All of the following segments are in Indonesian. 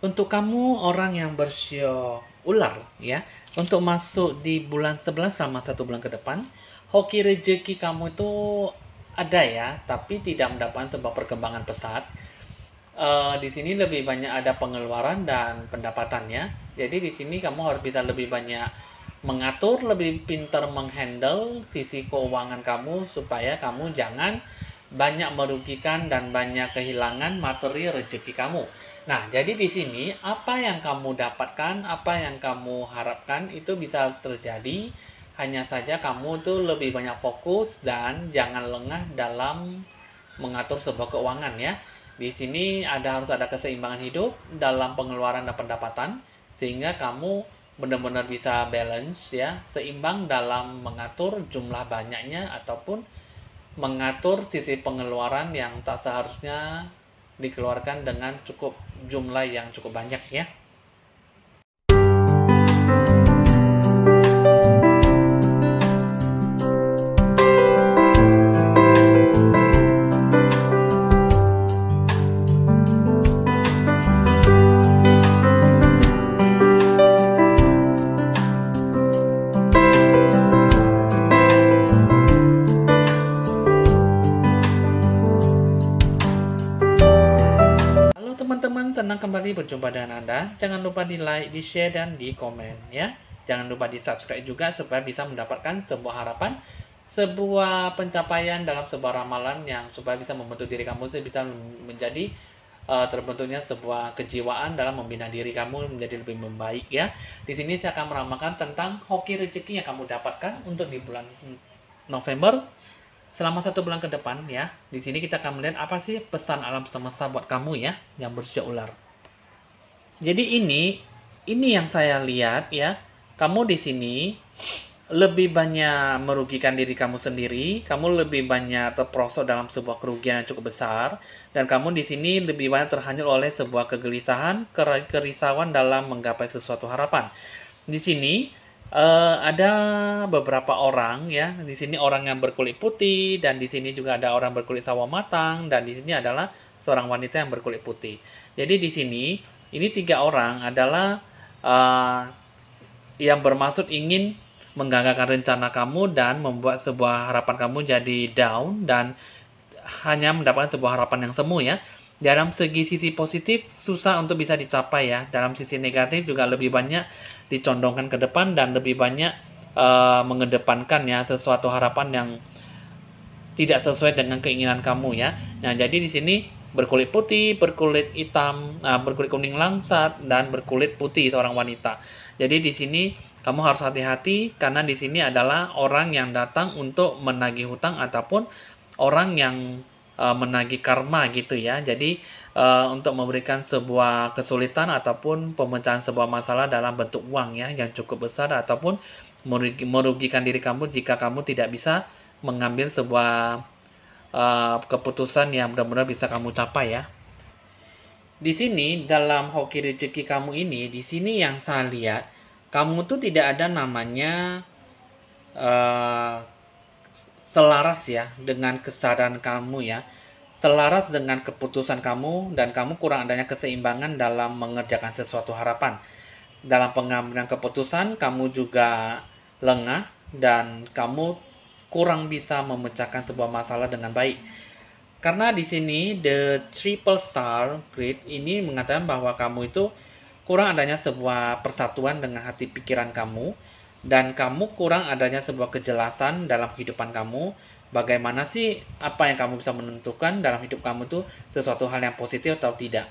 Untuk kamu orang yang bersio ular ya, untuk masuk di bulan 11 sama 1 bulan ke depan, hoki rezeki kamu itu ada ya, tapi tidak mendapatkan sebuah perkembangan pesat. Di sini lebih banyak ada pengeluaran dan pendapatannya. Jadi di sini kamu harus bisa lebih banyak mengatur, lebih pintar menghandle sisi keuangan kamu supaya kamu jangan banyak merugikan dan banyak kehilangan materi rezeki kamu. Nah, jadi di sini apa yang kamu dapatkan, apa yang kamu harapkan itu bisa terjadi. Hanya saja kamu tuh lebih banyak fokus dan jangan lengah dalam mengatur sebuah keuangan ya. Di sini harus ada keseimbangan hidup dalam pengeluaran dan pendapatan sehingga kamu benar-benar bisa balance ya, seimbang dalam mengatur jumlah banyaknya ataupun mengatur sisi pengeluaran yang tak seharusnya dikeluarkan dengan cukup jumlah yang cukup banyak ya. Halo teman-teman, senang kembali berjumpa dengan Anda. Jangan lupa di like, di share, dan di komen ya. Jangan lupa di subscribe juga supaya bisa mendapatkan sebuah harapan, sebuah pencapaian dalam sebuah ramalan yang supaya bisa membentuk diri kamu bisa menjadi terbentuknya sebuah kejiwaan dalam membina diri kamu menjadi lebih membaik ya. Di sini saya akan meramalkan tentang hoki rezeki yang kamu dapatkan untuk di bulan November selama 1 bulan ke depan ya. Di sini kita akan melihat apa sih pesan alam semesta buat kamu ya yang berusia ular. Jadi ini yang saya lihat ya. Kamu di sini lebih banyak merugikan diri kamu sendiri, kamu lebih banyak terperosok dalam sebuah kerugian yang cukup besar, dan kamu di sini lebih banyak terhanyut oleh sebuah kegelisahan, kerisauan dalam menggapai sesuatu harapan. Di sini ada beberapa orang ya. Di sini orang yang berkulit putih dan di sini juga ada orang berkulit sawo matang dan di sini adalah seorang wanita yang berkulit putih. Jadi di sini ini 3 orang adalah eh, yang bermaksud ingin menggagalkan rencana kamu dan membuat sebuah harapan kamu jadi down dan hanya mendapatkan sebuah harapan yang semu ya. Dalam segi sisi positif susah untuk bisa dicapai ya. Dalam sisi negatif juga lebih banyak dicondongkan ke depan dan lebih banyak mengedepankan ya sesuatu harapan yang tidak sesuai dengan keinginan kamu ya. Nah, jadi di sini berkulit putih, berkulit hitam, berkulit kuning langsat dan berkulit putih seorang wanita. Jadi di sini kamu harus hati-hati karena di sini adalah orang yang datang untuk menagih hutang ataupun orang yang menagih karma gitu ya. Jadi untuk memberikan sebuah kesulitan ataupun pemecahan sebuah masalah dalam bentuk uang ya yang cukup besar ataupun merugikan diri kamu jika kamu tidak bisa mengambil sebuah keputusan yang benar-benar bisa kamu capai ya. Di sini dalam hoki rezeki kamu ini, di sini yang saya lihat, kamu tuh tidak ada namanya uh, selaras ya dengan kesadaran kamu ya. Selaras dengan keputusan kamu dan kamu kurang adanya keseimbangan dalam mengerjakan sesuatu harapan. Dalam pengambilan keputusan, kamu juga lengah dan kamu kurang bisa memecahkan sebuah masalah dengan baik. Karena di sini The Triple Star Grid ini mengatakan bahwa kamu itu kurang adanya sebuah persatuan dengan hati pikiran kamu dan kamu kurang adanya sebuah kejelasan dalam kehidupan kamu. Bagaimana sih apa yang kamu bisa menentukan dalam hidup kamu itu sesuatu hal yang positif atau tidak?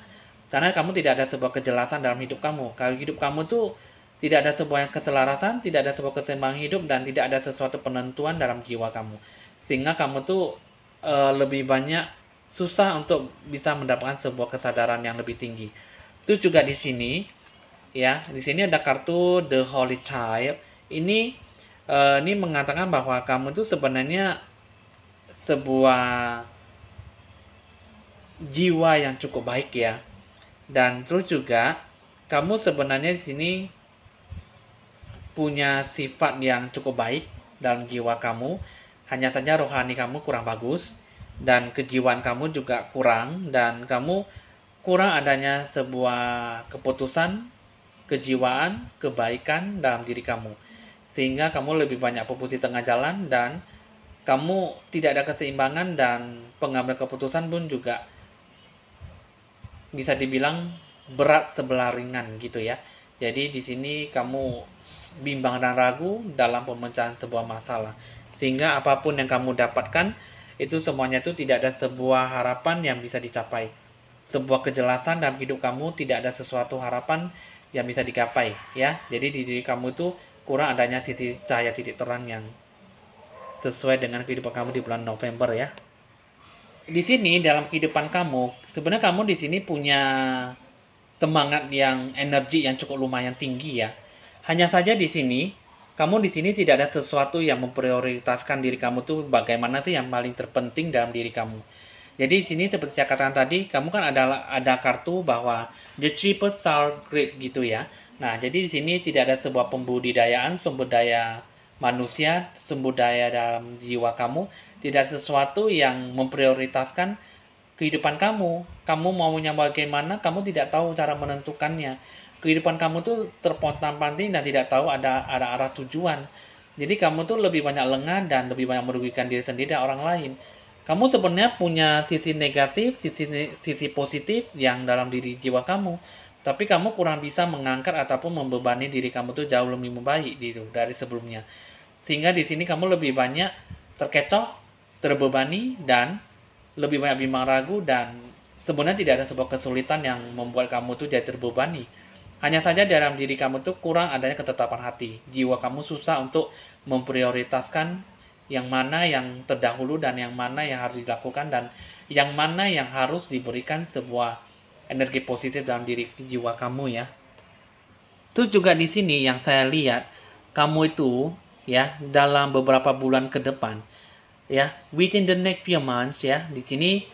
Karena kamu tidak ada sebuah kejelasan dalam hidup kamu. Kalau hidup kamu tuh tidak ada sebuah keselarasan, tidak ada sebuah keseimbangan hidup, dan tidak ada sesuatu penentuan dalam jiwa kamu. Sehingga kamu tuh lebih banyak susah untuk bisa mendapatkan sebuah kesadaran yang lebih tinggi. Itu juga di sini, ya. Di sini ada kartu The Holy Child. Ini mengatakan bahwa kamu tuh sebenarnya sebuah jiwa yang cukup baik ya. Dan terus juga kamu sebenarnya di sini punya sifat yang cukup baik dalam jiwa kamu. Hanya saja rohani kamu kurang bagus dan kejiwaan kamu juga kurang dan kamu kurang adanya sebuah keputusan, kejiwaan, kebaikan dalam diri kamu. Sehingga kamu lebih banyak posisi tengah jalan dan kamu tidak ada keseimbangan dan pengambil keputusan pun juga bisa dibilang berat sebelah ringan gitu ya. Jadi di sini kamu bimbang dan ragu dalam pemecahan sebuah masalah. Sehingga apapun yang kamu dapatkan itu semuanya itu tidak ada sebuah harapan yang bisa dicapai. Sebuah kejelasan dalam hidup kamu tidak ada sesuatu harapan yang bisa digapai ya. Jadi di diri kamu itu kurang adanya sisi cahaya titik terang yang sesuai dengan kehidupan kamu di bulan November ya. Di sini dalam kehidupan kamu, sebenarnya kamu di sini punya semangat yang energi yang cukup lumayan tinggi ya. Hanya saja di sini kamu di sini tidak ada sesuatu yang memprioritaskan diri kamu tuh bagaimana sih yang paling terpenting dalam diri kamu. Jadi di sini seperti saya katakan tadi, kamu kan ada kartu bahwa the cheapest are great gitu ya. Nah, jadi di sini tidak ada sebuah pembudidayaan sumber daya manusia, sumber daya dalam jiwa kamu, tidak sesuatu yang memprioritaskan kehidupan kamu. Kamu maunya bagaimana, kamu tidak tahu cara menentukannya. Kehidupan kamu tuh terpontang-panting dan tidak tahu ada arah tujuan. Jadi kamu tuh lebih banyak lengah dan lebih banyak merugikan diri sendiri dan orang lain. Kamu sebenarnya punya sisi negatif, sisi positif yang dalam diri jiwa kamu. Tapi kamu kurang bisa mengangkat ataupun membebani diri kamu tuh jauh lebih membaik gitu dari sebelumnya. Sehingga di sini kamu lebih banyak terkecoh, terbebani dan lebih banyak bimbang ragu dan sebenarnya tidak ada sebuah kesulitan yang membuat kamu tuh jadi terbebani. Hanya saja dalam diri kamu tuh kurang adanya ketetapan hati. Jiwa kamu susah untuk memprioritaskan yang mana yang terdahulu dan yang mana yang harus dilakukan dan yang mana yang harus diberikan sebuah energi positif dalam diri jiwa kamu ya. Itu juga di sini yang saya lihat kamu itu ya dalam beberapa bulan ke depan ya within the next few months ya di sini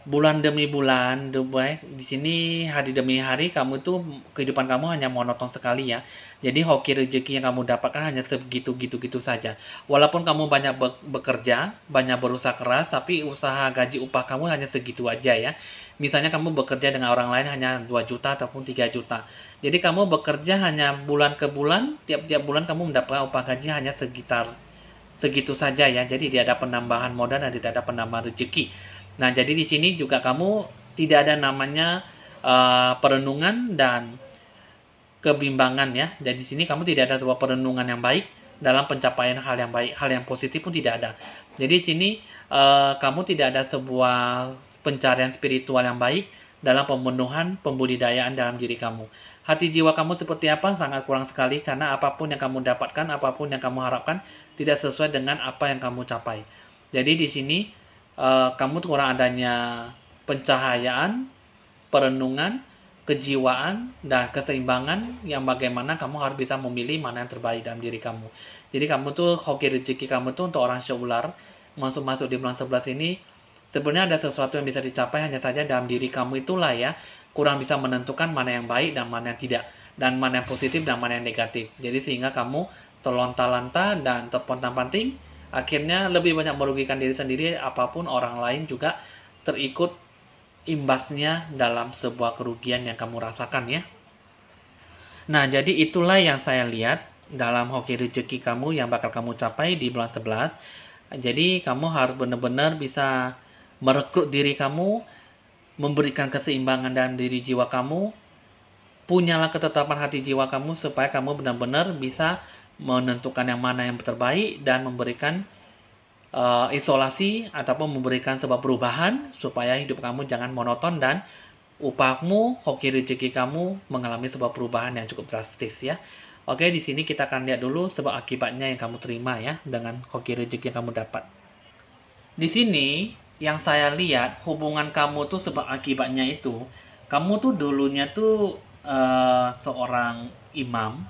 bulan demi bulan di sini hari demi hari kamu tuh kehidupan kamu hanya monoton sekali ya. Jadi hoki rezeki yang kamu dapatkan hanya segitu gitu saja. Walaupun kamu banyak bekerja, banyak berusaha keras, tapi usaha gaji upah kamu hanya segitu aja ya. Misalnya kamu bekerja dengan orang lain hanya 2 juta ataupun 3 juta. Jadi kamu bekerja hanya bulan ke bulan, tiap-tiap bulan kamu mendapatkan upah gaji hanya sekitar segitu saja ya. Jadi tidak ada penambahan modal dan tidak ada penambahan rezeki. Nah, jadi di sini juga kamu tidak ada namanya perenungan dan kebimbangan ya. Jadi di sini kamu tidak ada sebuah perenungan yang baik dalam pencapaian hal yang baik, hal yang positif pun tidak ada. Jadi di sini kamu tidak ada sebuah pencarian spiritual yang baik dalam pemenuhan pembudidayaan dalam diri kamu. Hati jiwa kamu seperti apa sangat kurang sekali karena apapun yang kamu dapatkan, apapun yang kamu harapkan tidak sesuai dengan apa yang kamu capai. Jadi di sini kamu kurang adanya pencahayaan, perenungan, kejiwaan, dan keseimbangan yang bagaimana kamu harus bisa memilih mana yang terbaik dalam diri kamu. Jadi kamu tuh hoki rezeki kamu tuh untuk orang syular masuk di bulan 11 ini sebenarnya ada sesuatu yang bisa dicapai hanya saja dalam diri kamu itulah ya kurang bisa menentukan mana yang baik dan mana yang tidak dan mana yang positif dan mana yang negatif. Jadi sehingga kamu terlontar-lantar dan terpontang-panting akhirnya lebih banyak merugikan diri sendiri apapun orang lain juga terikut imbasnya dalam sebuah kerugian yang kamu rasakan ya. Nah, jadi itulah yang saya lihat dalam hoki rezeki kamu yang bakal kamu capai di bulan 11. Jadi kamu harus benar-benar bisa merekrut diri kamu, memberikan keseimbangan dalam diri jiwa kamu, punyalah ketetapan hati jiwa kamu supaya kamu benar-benar bisa menentukan yang mana yang terbaik dan memberikan isolasi ataupun memberikan sebuah perubahan supaya hidup kamu jangan monoton dan upahmu, hoki rezeki kamu mengalami sebuah perubahan yang cukup drastis ya. Oke, di sini kita akan lihat dulu sebab akibatnya yang kamu terima ya dengan hoki rezeki yang kamu dapat. Di sini yang saya lihat hubungan kamu tuh sebab akibatnya itu kamu tuh dulunya tuh seorang imam,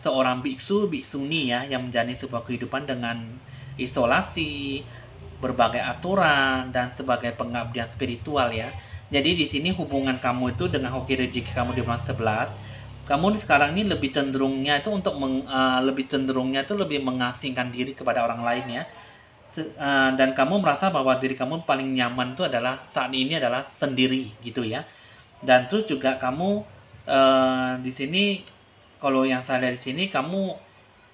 seorang biksu, biksuni ya yang menjalani sebuah kehidupan dengan isolasi, berbagai aturan dan sebagai pengabdian spiritual ya. Jadi di sini hubungan kamu itu dengan hoki rezeki kamu di bulan 11, kamu sekarang ini lebih cenderungnya itu untuk lebih cenderungnya itu lebih mengasingkan diri kepada orang lain ya. Dan kamu merasa bahwa diri kamu paling nyaman itu adalah saat ini adalah sendiri gitu ya. Dan terus juga kamu di sini, kalau yang saya lihat di sini, kamu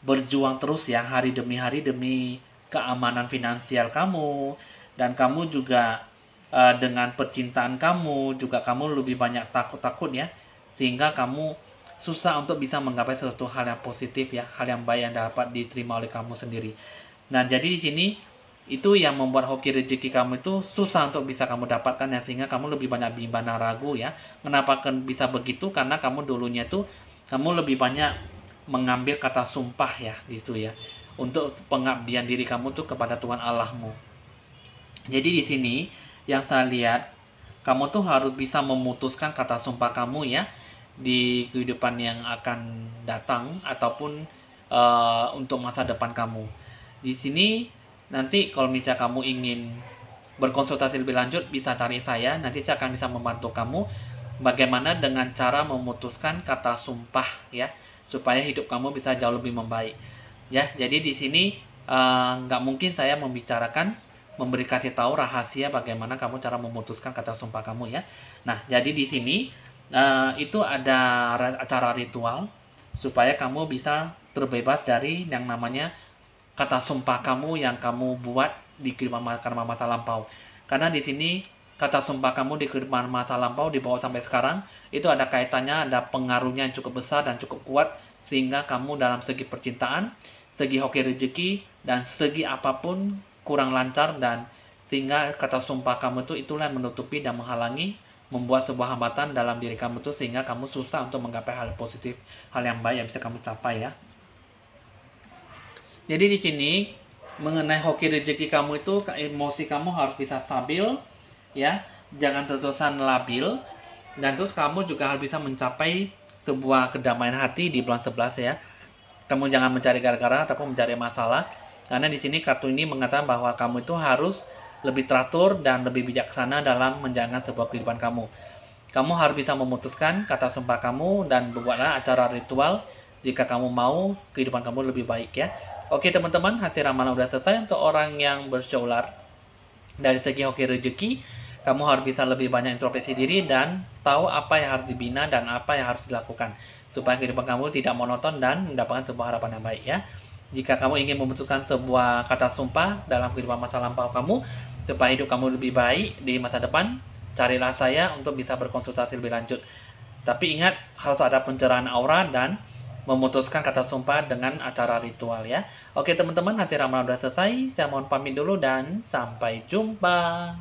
berjuang terus ya, hari demi hari demi keamanan finansial kamu. Dan kamu juga dengan percintaan kamu juga, kamu lebih banyak takut-takut ya, sehingga kamu susah untuk bisa menggapai sesuatu hal yang positif ya, hal yang baik yang dapat diterima oleh kamu sendiri. Nah, jadi di sini itu yang membuat hoki rezeki kamu itu susah untuk bisa kamu dapatkan ya, sehingga kamu lebih banyak bimbang dan ragu ya. Kenapa kan bisa begitu? Karena kamu dulunya tuh kamu lebih banyak mengambil kata sumpah ya gitu ya, untuk pengabdian diri kamu tuh kepada Tuhan Allahmu. Jadi di sini yang saya lihat, kamu tuh harus bisa memutuskan kata sumpah kamu ya di kehidupan yang akan datang, ataupun untuk masa depan kamu. Di sini nanti kalau misalnya kamu ingin berkonsultasi lebih lanjut, bisa cari saya. Nanti saya akan bisa membantu kamu bagaimana dengan cara memutuskan kata sumpah ya, supaya hidup kamu bisa jauh lebih membaik. Ya, jadi di sini nggak mungkin saya memberi kasih tahu rahasia bagaimana kamu cara memutuskan kata sumpah kamu ya. Nah, jadi di sini itu ada acara ritual supaya kamu bisa terbebas dari yang namanya kata sumpah kamu yang kamu buat di kehidupan karena masa lampau. Karena di sini kata sumpah kamu di kehidupan masa lampau dibawa sampai sekarang, itu ada kaitannya, ada pengaruhnya yang cukup besar dan cukup kuat, sehingga kamu dalam segi percintaan, segi hoki rezeki, dan segi apapun kurang lancar, dan sehingga kata sumpah kamu itu itulah yang menutupi dan menghalangi, membuat sebuah hambatan dalam diri kamu tuh, sehingga kamu susah untuk menggapai hal positif, hal yang baik yang bisa kamu capai ya. Jadi di sini mengenai hoki rezeki kamu itu, emosi kamu harus bisa stabil ya, jangan terus-terusan labil, dan terus kamu juga harus bisa mencapai sebuah kedamaian hati di bulan 11 ya. Kamu jangan mencari gara-gara ataupun mencari masalah, karena di sini kartu ini mengatakan bahwa kamu itu harus lebih teratur dan lebih bijaksana dalam menjalankan sebuah kehidupan kamu. Kamu harus bisa memutuskan kata sumpah kamu dan buatlah acara ritual jika kamu mau kehidupan kamu lebih baik ya. Oke teman-teman, hasil ramalan udah selesai. Untuk orang yang bersyaular dari segi hoki rezeki, kamu harus bisa lebih banyak introspeksi diri dan tahu apa yang harus dibina dan apa yang harus dilakukan, supaya kehidupan kamu tidak monoton dan mendapatkan sebuah harapan yang baik ya. Jika kamu ingin memutuskan sebuah kata sumpah dalam kehidupan masa lampau kamu, supaya hidup kamu lebih baik di masa depan, carilah saya untuk bisa berkonsultasi lebih lanjut. Tapi ingat, harus ada pencerahan aura dan memutuskan kata sumpah dengan acara ritual ya. Oke teman-teman, hasil ramalan sudah selesai. Saya mohon pamit dulu dan sampai jumpa.